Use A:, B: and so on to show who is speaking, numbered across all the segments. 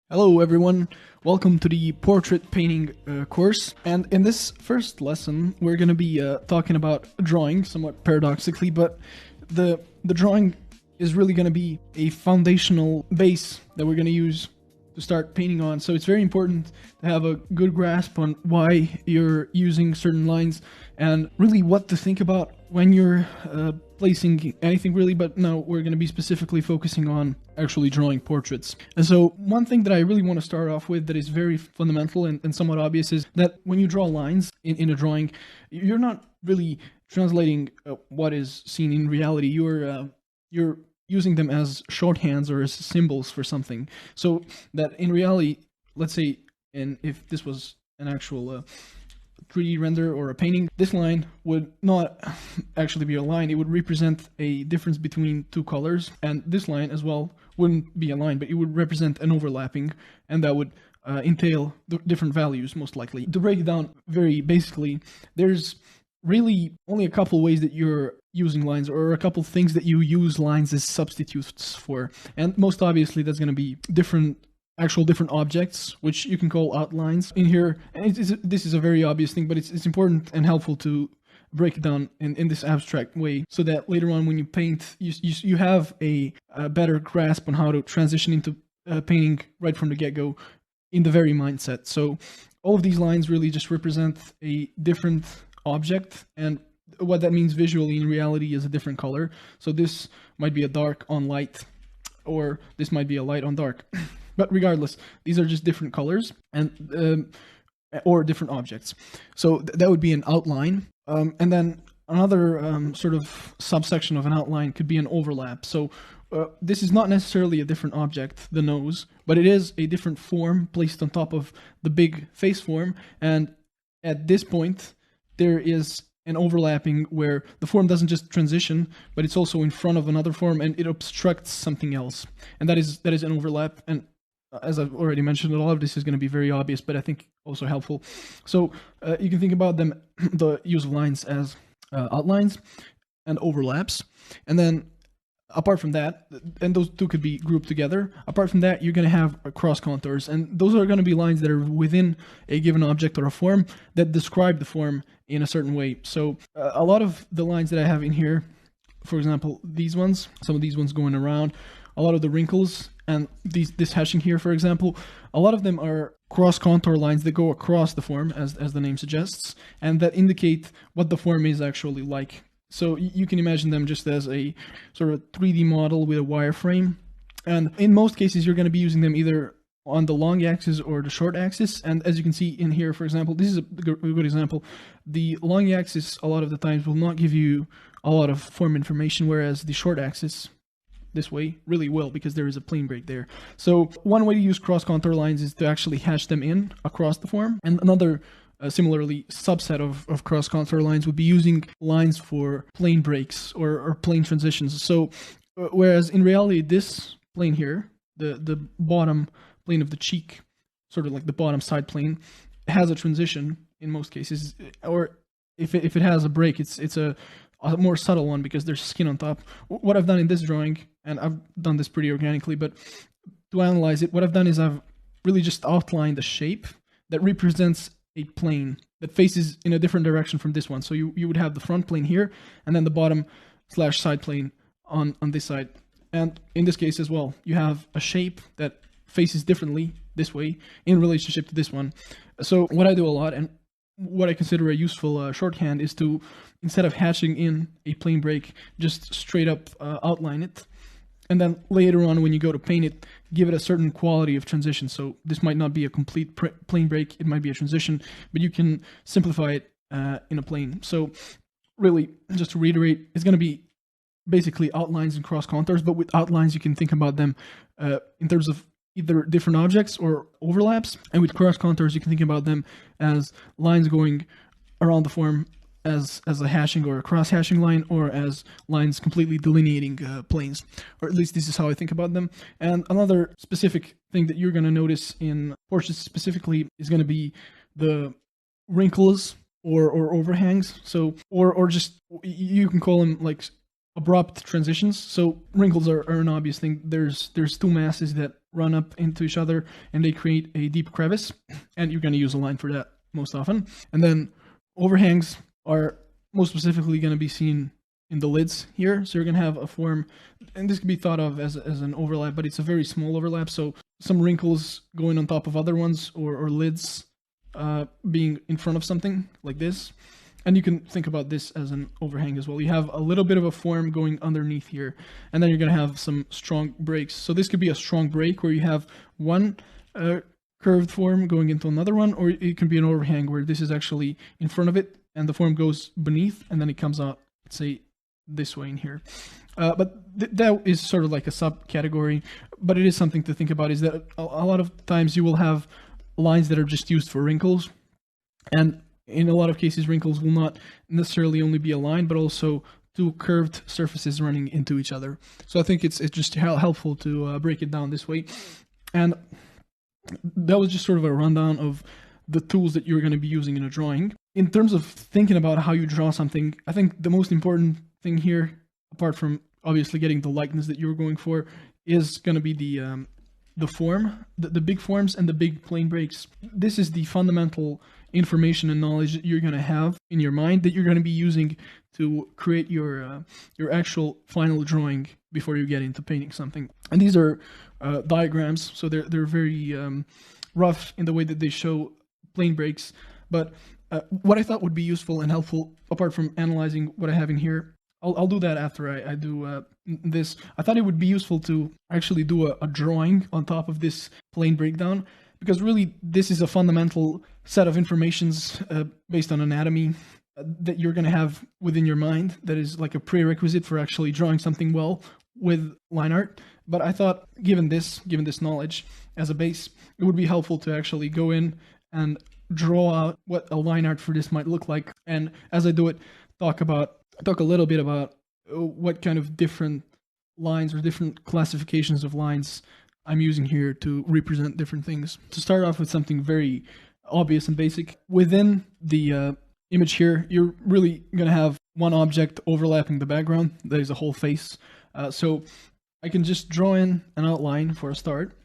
A: Hello everyone, welcome to the portrait painting course, and in this first lesson we're going to be talking about drawing, somewhat paradoxically, but the drawing is really going to be a foundational base that we're going to use to start painting on. So it's very important to have a good grasp on why you're using certain lines and really what to think about when you're placing anything really, but now we're going to be specifically focusing on actually drawing portraits. And so one thing that I really want to start off with that is very fundamental and somewhat obvious is that when you draw lines in a drawing, you're not really translating what is seen in reality. You're using them as shorthands or as symbols for something. So that in reality, let's say, and if this was an actual 3D render or a painting, this line would not actually be a line. It would represent a difference between two colors, and this line as well wouldn't be a line, but it would represent an overlapping, and that would entail different values, most likely. To break it down very basically, there's really only a couple ways that you're using lines, or a couple things that you use lines as substitutes for, and most obviously that's going to be different objects, which you can call outlines in here. And this is a very obvious thing, but it's important and helpful to break it down in this abstract way, so that later on when you paint, you have a better grasp on how to transition into painting right from the get-go in the very mindset. So all of these lines really just represent a different object, and what that means visually in reality is a different color. So this might be a dark on light, or this might be a light on dark. But regardless, these are just different colors and or different objects. So that would be an outline. And then another sort of subsection of an outline could be an overlap. So this is not necessarily a different object, the nose, but it is a different form placed on top of the big face form. And at this point, there is an overlapping where the form doesn't just transition, but it's also in front of another form and it obstructs something else. And that is an overlap. And as I've already mentioned, a lot of this is going to be very obvious, but I think also helpful. So you can think about them, the use of lines, as outlines and overlaps. And then apart from that, and those two could be grouped together, apart from that, you're going to have cross contours. And those are going to be lines that are within a given object or a form that describe the form in a certain way. So a lot of the lines that I have in here, for example, these ones, some of these ones going around, a lot of the wrinkles and this hashing here, for example, a lot of them are cross contour lines that go across the form, as the name suggests, and that indicate what the form is actually like. So you can imagine them just as a sort of 3D model with a wireframe. And in most cases, you're going to be using them either on the long axis or the short axis. And as you can see in here, for example, this is a good example. The long axis, a lot of the times, will not give you a lot of form information, whereas the short axis, this way, really will, because there is a plane break there. So one way to use cross contour lines is to actually hash them in across the form. And another similarly subset of cross contour lines would be using lines for plane breaks or plane transitions. So whereas in reality, this plane here, the bottom plane of the cheek, sort of like the bottom side plane, has a transition in most cases, or if it has a break, it's a more subtle one because there's skin on top. What I've done in this drawing, and I've done this pretty organically, but to analyze it, what I've done is I've really just outlined a shape that represents a plane that faces in a different direction from this one. So you would have the front plane here, and then the bottom / side plane on this side. And in this case as well, you have a shape that faces differently this way in relationship to this one. So what I do a lot, and what I consider a useful shorthand, is to, instead of hatching in a plane break, just straight up outline it. And then later on, when you go to paint it, give it a certain quality of transition. So this might not be a complete plane break, it might be a transition, but you can simplify it in a plane. So really, just to reiterate, it's going to be basically outlines and cross contours, but with outlines, you can think about them in terms of either different objects or overlaps. And with cross contours, you can think about them as lines going around the form as a hashing or a cross hashing line, or as lines completely delineating planes, or at least this is how I think about them. And another specific thing that you're going to notice in portraits specifically is going to be the wrinkles or overhangs. So or just, you can call them like abrupt transitions. So wrinkles are an obvious thing. There's two masses that run up into each other and they create a deep crevice, and you're going to use a line for that most often. And then overhangs are most specifically going to be seen in the lids here. So you're going to have a form, and this can be thought of as an overlap, but it's a very small overlap. So some wrinkles going on top of other ones, or lids being in front of something like this. And you can think about this as an overhang as well. You have a little bit of a form going underneath here, and then you're going to have some strong breaks. So this could be a strong break where you have one curved form going into another one, or it can be an overhang where this is actually in front of it and the form goes beneath and then it comes out, let's say, this way in here. But that is sort of like a subcategory, but it is something to think about, is that a lot of times you will have lines that are just used for wrinkles, and in a lot of cases wrinkles will not necessarily only be a line, but also two curved surfaces running into each other. So I think it's just helpful to break it down this way. And that was just sort of a rundown of the tools that you're going to be using in a drawing. In terms of thinking about how you draw something, I think the most important thing here, apart from obviously getting the likeness that you're going for, is going to be the form, the big forms and the big plane breaks. This is the fundamental information and knowledge that you're going to have in your mind that you're going to be using to create your actual final drawing before you get into painting something. And these are diagrams, so they're very rough in the way that they show plane breaks. But what I thought would be useful and helpful, apart from analyzing what I have in here, I'll do that after I do this. I thought it would be useful to actually do a drawing on top of this plane breakdown, because really this is a fundamental set of informations based on anatomy that you're going to have within your mind that is like a prerequisite for actually drawing something well with line art. But I thought given this knowledge as a base, it would be helpful to actually go in and draw out what a line art for this might look like. And as I do it, talk a little bit about what kind of different lines or different classifications of lines I'm using here to represent different things. To start off with something very obvious and basic, within the image here, you're really going to have one object overlapping the background. That is a whole face. So I can just draw in an outline for a start.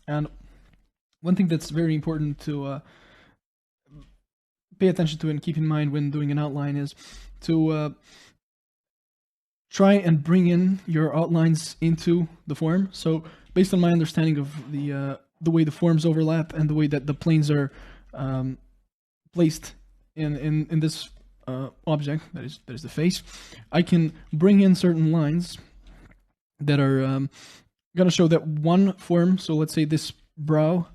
A: And one thing that's very important to pay attention to and keep in mind when doing an outline is to try and bring in your outlines into the form. So based on my understanding of the way the forms overlap and the way that the planes are placed in this object, that is the face, I can bring in certain lines that are going to show that one form, so let's say this brow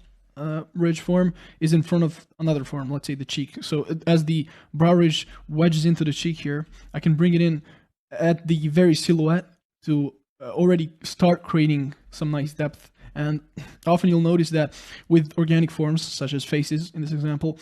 A: ridge form, is in front of another form, let's say the cheek. So as the brow ridge wedges into the cheek here, I can bring it in at the very silhouette to already start creating some nice depth. And often you'll notice that with organic forms, such as faces in this example,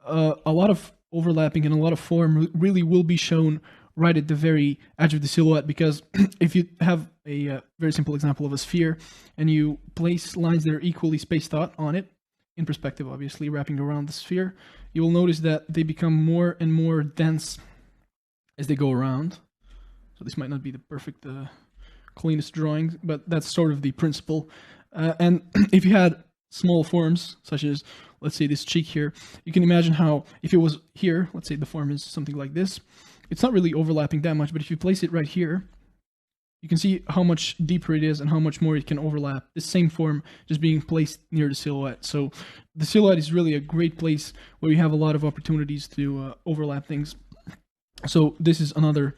A: a lot of overlapping and a lot of form really will be shown right at the very edge of the silhouette, because if you have a very simple example of a sphere and you place lines that are equally spaced out on it, in perspective obviously, wrapping around the sphere, you will notice that they become more and more dense as they go around. So this might not be the perfect cleanest drawing, but that's sort of the principle. And if you had small forms, such as, let's say, this cheek here, you can imagine how if it was here, let's say the form is something like this, it's not really overlapping that much, but if you place it right here, you can see how much deeper it is and how much more it can overlap. The same form just being placed near the silhouette. So the silhouette is really a great place where you have a lot of opportunities to overlap things. So this is another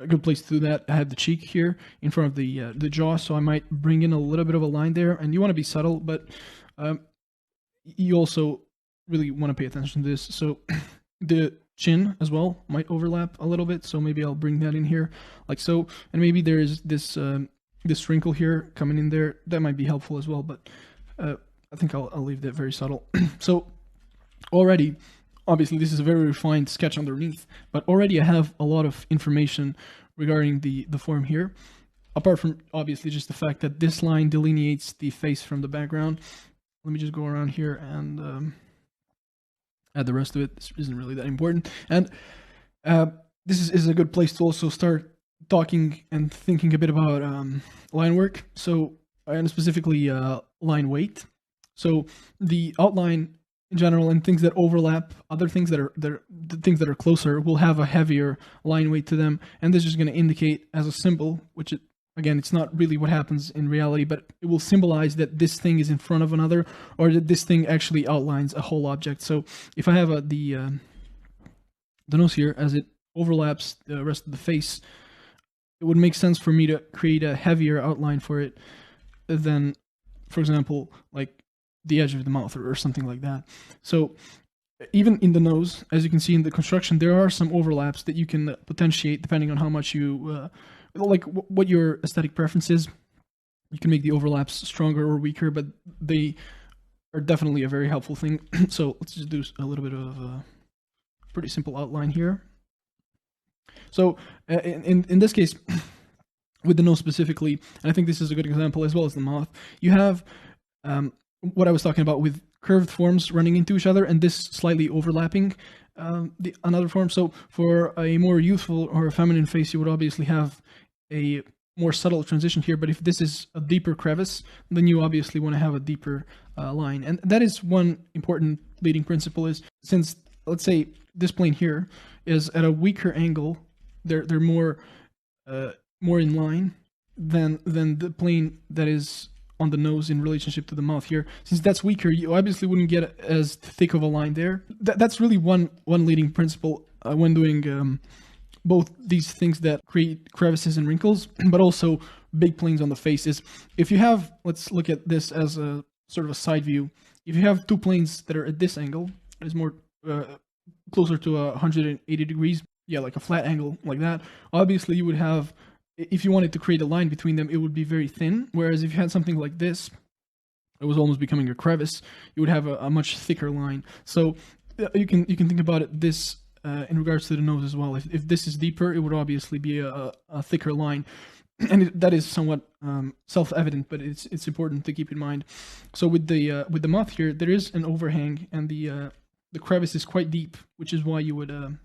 A: good place to do that. I have the cheek here in front of the jaw, so I might bring in a little bit of a line there, and you want to be subtle, but you also really want to pay attention to this. So the chin as well might overlap a little bit, so maybe I'll bring that in here like so, and maybe there is this this wrinkle here coming in there. That might be helpful as well, but I think I'll leave that very subtle. So already, obviously this is a very refined sketch underneath, but already I have a lot of information regarding the form here, apart from obviously just the fact that this line delineates the face from the background. Let me just go around here and add the rest of it. This isn't really that important. And this is a good place to also start talking and thinking a bit about line work. So, and specifically line weight. So the outline in general and things that overlap other things that are the things that are closer will have a heavier line weight to them, and this is going to indicate as a symbol, which again, it's not really what happens in reality, but it will symbolize that this thing is in front of another, or that this thing actually outlines a whole object. So if I have the nose here, as it overlaps the rest of the face, it would make sense for me to create a heavier outline for it than, for example, like the edge of the mouth or something like that. So even in the nose, as you can see in the construction, there are some overlaps that you can potentiate depending on how much you like what your aesthetic preference is. You can make the overlaps stronger or weaker, but they are definitely a very helpful thing. So let's just do a little bit of a pretty simple outline here. So in this case, with the nose specifically, and I think this is a good example as well as the mouth, you have what I was talking about with curved forms running into each other and this slightly overlapping another form. So for a more youthful or a feminine face, you would obviously have a more subtle transition here, but if this is a deeper crevice, then you obviously want to have a deeper line. And that is one important leading principle, is since, let's say, this plane here is at a weaker angle, they're more in line than the plane that is on the nose in relationship to the mouth here. Since that's weaker, you obviously wouldn't get as thick of a line there. That's really one leading principle when doing both these things that create crevices and wrinkles, but also big planes on the face. Is if you have, let's look at this as a sort of a side view. If you have two planes that are at this angle, it's more closer to 180 degrees, yeah, like a flat angle like that, obviously you would have, if you wanted to create a line between them, it would be very thin. Whereas if you had something like this, it was almost becoming a crevice, you would have a much thicker line. So you can think about it this in regards to the nose as well. If this is deeper, it would obviously be a thicker line, and that is somewhat self-evident, but it's important to keep in mind. So with the mouth here, there is an overhang, and the crevice is quite deep, which is why you would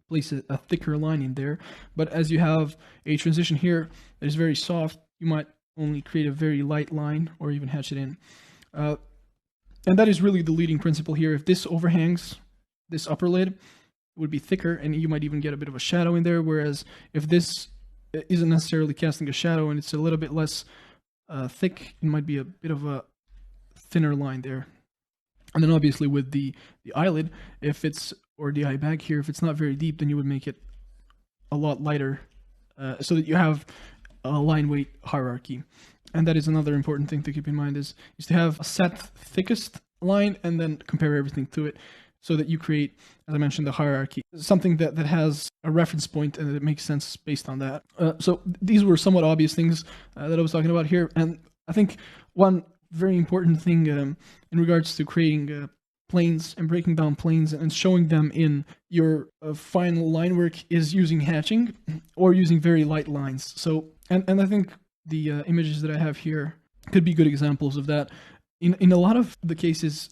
A: place a thicker line in there. But as you have a transition here that is very soft, you might only create a very light line or even hatch it in. And that is really the leading principle here. If this overhangs this upper lid, it would be thicker, and you might even get a bit of a shadow in there. Whereas if this isn't necessarily casting a shadow and it's a little bit less thick, it might be a bit of a thinner line there. And then obviously with the eyelid, if it's, or the eye bag here, if it's not very deep, then you would make it a lot lighter so that you have a line weight hierarchy. And that is another important thing to keep in mind, is to have a set thickest line and then compare everything to it, so that you create, as I mentioned, the hierarchy, something that has a reference point and it makes sense based on that. So these were somewhat obvious things that I was talking about here. And I think one very important thing in regards to creating planes and breaking down planes and showing them in your final line work is using hatching or using very light lines. So, and I think the images that I have here could be good examples of that. In a lot of the cases,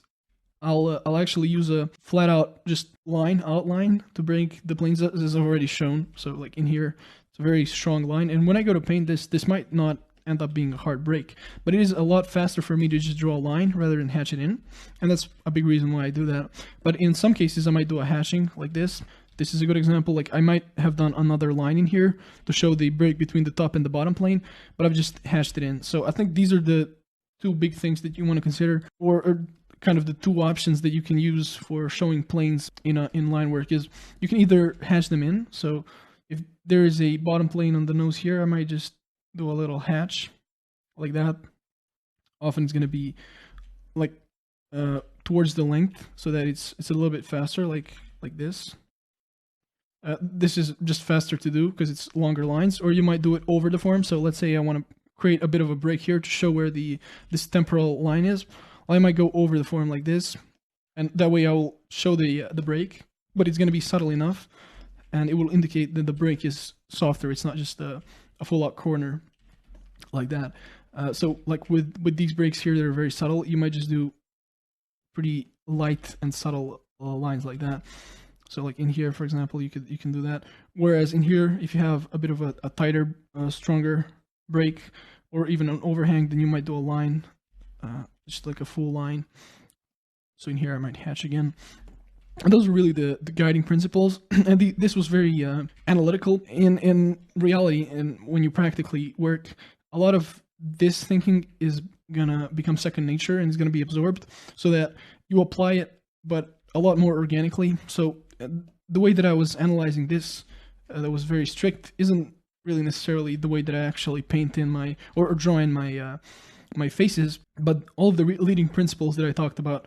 A: I'll actually use a flat out just outline to break the planes, as I've already shown. So like in here, it's a very strong line. And when I go to paint this might not end up being a hard break, but it is a lot faster for me to just draw a line rather than hatch it in. And that's a big reason why I do that. But in some cases, I might do a hatching like this. This is a good example. Like I might have done another line in here to show the break between the top and the bottom plane, but I've just hashed it in. So I think these are the two big things that you want to consider, or kind of the two options that you can use for showing planes in line work. Is you can either hatch them in. So if there is a bottom plane on the nose here, I might just do a little hatch like that. Often it's going to be like towards the length, so that it's a little bit faster, like this. This is just faster to do because it's longer lines. Or you might do it over the form. So let's say I want to create a bit of a break here to show where this temporal line is. I might go over the form like this, and that way I will show the break, but it's going to be subtle enough, and it will indicate that the break is softer. It's not just a full out corner like that. So like with these breaks here that are very subtle, you might just do pretty light and subtle lines like that. So like in here, for example, you can do that. Whereas in here, if you have a bit of a tighter, stronger break, or even an overhang, then you might do a line, just like a full line. So in here, I might hatch again. And those are really the guiding principles. And this was very analytical. In reality, and when you practically work, a lot of this thinking is gonna become second nature and is gonna be absorbed, so that you apply it, but a lot more organically. So the way that I was analyzing this, that was very strict, isn't really necessarily the way that I actually paint in my or draw in my my faces. But all of the leading principles that I talked about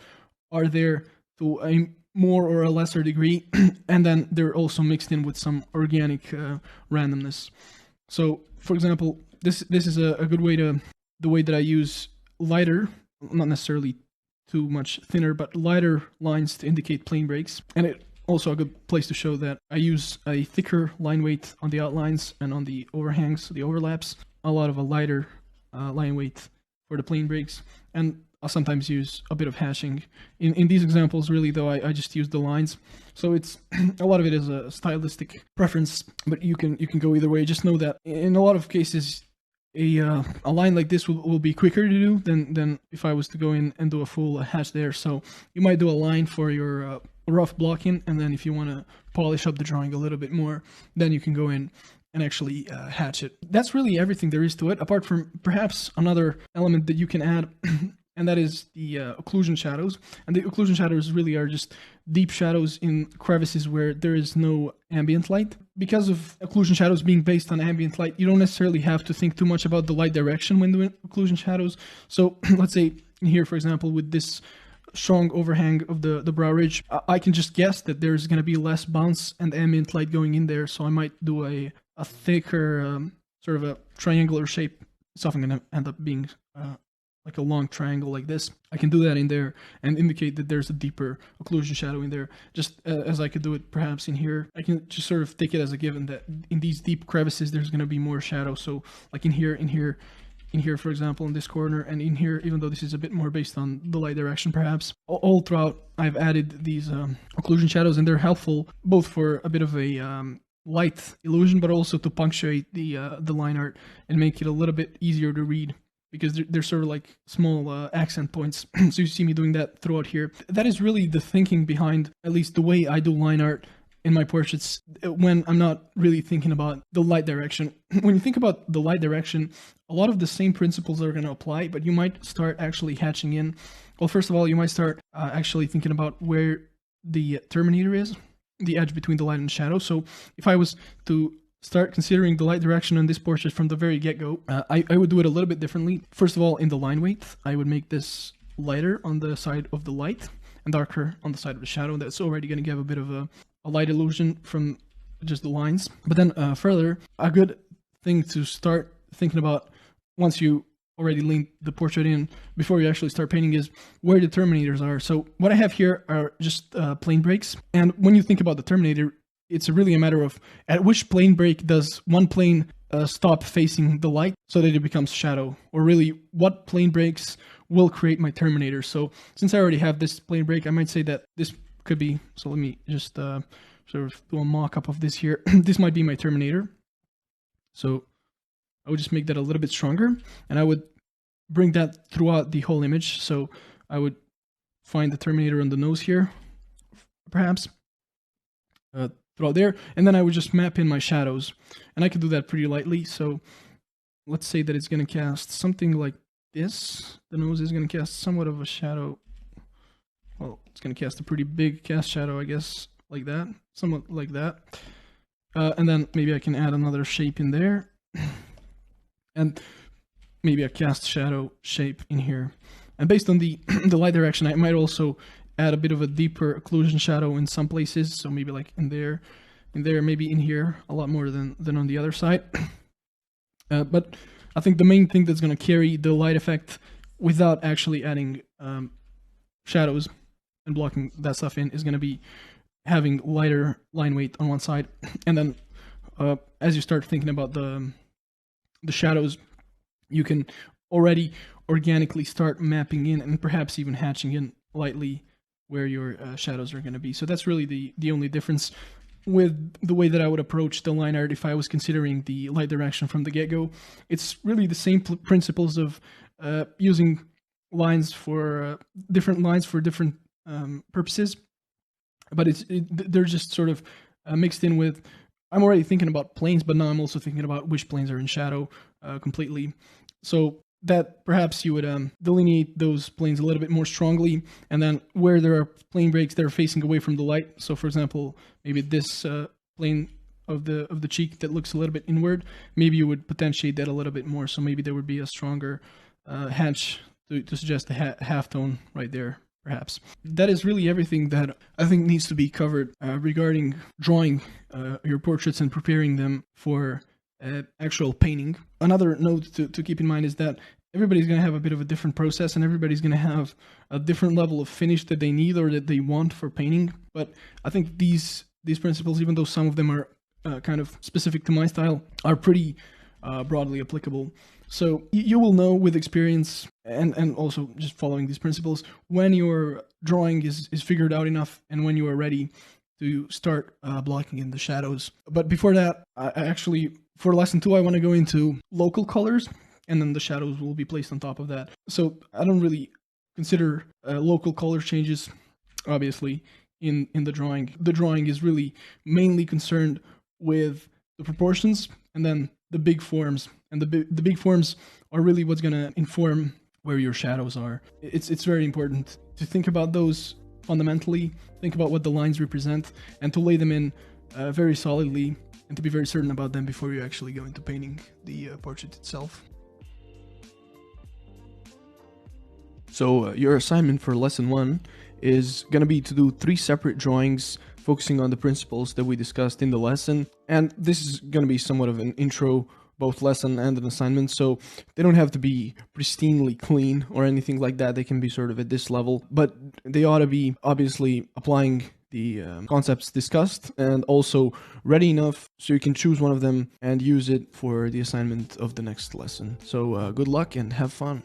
A: are there to a more or a lesser degree, and then they're also mixed in with some organic randomness. So, for example, this is a good way to the way that I use lighter, not necessarily too much thinner, but lighter lines to indicate plane breaks. And it also a good place to show that I use a thicker line weight on the outlines and on the overhangs, the overlaps, a lot of a lighter line weight for the plane breaks. And I'll sometimes use a bit of hashing. In these examples, really, though, I just use the lines. So it's a lot of it is a stylistic preference, but you can go either way. Just know that in a lot of cases, a line like this will be quicker to do than if I was to go in and do a full hash there. So you might do a line for your rough blocking, and then if you want to polish up the drawing a little bit more, then you can go in and actually hatch it. That's really everything there is to it, apart from perhaps another element that you can add, and that is the occlusion shadows. And the occlusion shadows really are just deep shadows in crevices where there is no ambient light. Because of occlusion shadows being based on ambient light, you don't necessarily have to think too much about the light direction when doing occlusion shadows. So let's say here, for example, with this strong overhang of the brow ridge, I can just guess that there's going to be less bounce and ambient light going in there. So I might do a thicker, sort of a triangular shape. It's often going to end up being like a long triangle like this. I can do that in there and indicate that there's a deeper occlusion shadow in there, just as I could do it perhaps in here. I can just sort of take it as a given that in these deep crevices there's going to be more shadow. So like in here, for example, in this corner, and in here, even though this is a bit more based on the light direction perhaps, all throughout I've added these occlusion shadows, and they're helpful both for a bit of a light illusion, but also to punctuate the line art and make it a little bit easier to read, because they're sort of like small accent points. So you see me doing that throughout here. That is really the thinking behind, at least the way I do line art in my portraits, when I'm not really thinking about the light direction. When you think about the light direction, a lot of the same principles are going to apply, but you might start actually hatching in. Well, first of all, you might start actually thinking about where the terminator is, the edge between the light and shadow. So if I was to start considering the light direction on this portrait from the very get-go, I would do it a little bit differently. First of all, in the line weight, I would make this lighter on the side of the light and darker on the side of the shadow. That's already going to give a bit of a light illusion from just the lines. But then further, a good thing to start thinking about once you already leaned the portrait in, before you actually start painting, is where the terminators are. So what I have here are just plane breaks. And when you think about the terminator, it's really a matter of at which plane break does one plane stop facing the light so that it becomes shadow, or really what plane breaks will create my terminator. So since I already have this plane break, I might say that this could be, so let me just sort of do a mock-up of this here. This might be my terminator. So I would just make that a little bit stronger, and I would bring that throughout the whole image. So I would find the terminator on the nose here, perhaps, throughout there, and then I would just map in my shadows, and I could do that pretty lightly. So let's say that it's going to cast something like this. The nose is going to cast somewhat of a shadow. Well, it's going to cast a pretty big cast shadow, I guess, like that, somewhat like that. And then maybe I can add another shape in there, and maybe a cast shadow shape in here. And based on the light direction, I might also add a bit of a deeper occlusion shadow in some places. So maybe like in there, maybe in here, a lot more than on the other side. But I think the main thing that's going to carry the light effect without actually adding shadows and blocking that stuff in is going to be having lighter line weight on one side. And then as you start thinking about the shadows, you can already organically start mapping in and perhaps even hatching in lightly where your shadows are going to be. So that's really the only difference with the way that I would approach the line art if I was considering the light direction from the get-go. It's really the same principles of using lines for different lines for different purposes, but they're just sort of mixed in with. I'm already thinking about planes, but now I'm also thinking about which planes are in shadow completely. So that perhaps you would delineate those planes a little bit more strongly, and then where there are plane breaks that are facing away from the light. So, for example, maybe this plane of the cheek that looks a little bit inward, maybe you would potentiate that a little bit more. So maybe there would be a stronger hatch to suggest a half tone right there, perhaps. That is really everything that I think needs to be covered regarding drawing your portraits and preparing them for actual painting. Another note to keep in mind is that everybody's going to have a bit of a different process, and everybody's going to have a different level of finish that they need or that they want for painting. But I think these principles, even though some of them are kind of specific to my style, are pretty broadly applicable. So you will know with experience and also just following these principles when your drawing is figured out enough and when you are ready to start blocking in the shadows. But before that, I actually, for lesson 2, I want to go into local colors, and then the shadows will be placed on top of that. So I don't really consider local color changes, obviously, in the drawing. The drawing is really mainly concerned with the proportions and then the big forms. And the big forms are really what's going to inform where your shadows are. It's very important to think about those fundamentally, think about what the lines represent, and to lay them in very solidly, and to be very certain about them before you actually go into painting the portrait itself. So your assignment for lesson 1 is going to be to do 3 separate drawings focusing on the principles that we discussed in the lesson. And this is going to be somewhat of an intro, both lesson and an assignment, so they don't have to be pristinely clean or anything like that. They can be sort of at this level, but they ought to be obviously applying the concepts discussed and also ready enough so you can choose one of them and use it for the assignment of the next lesson. So good luck and have fun.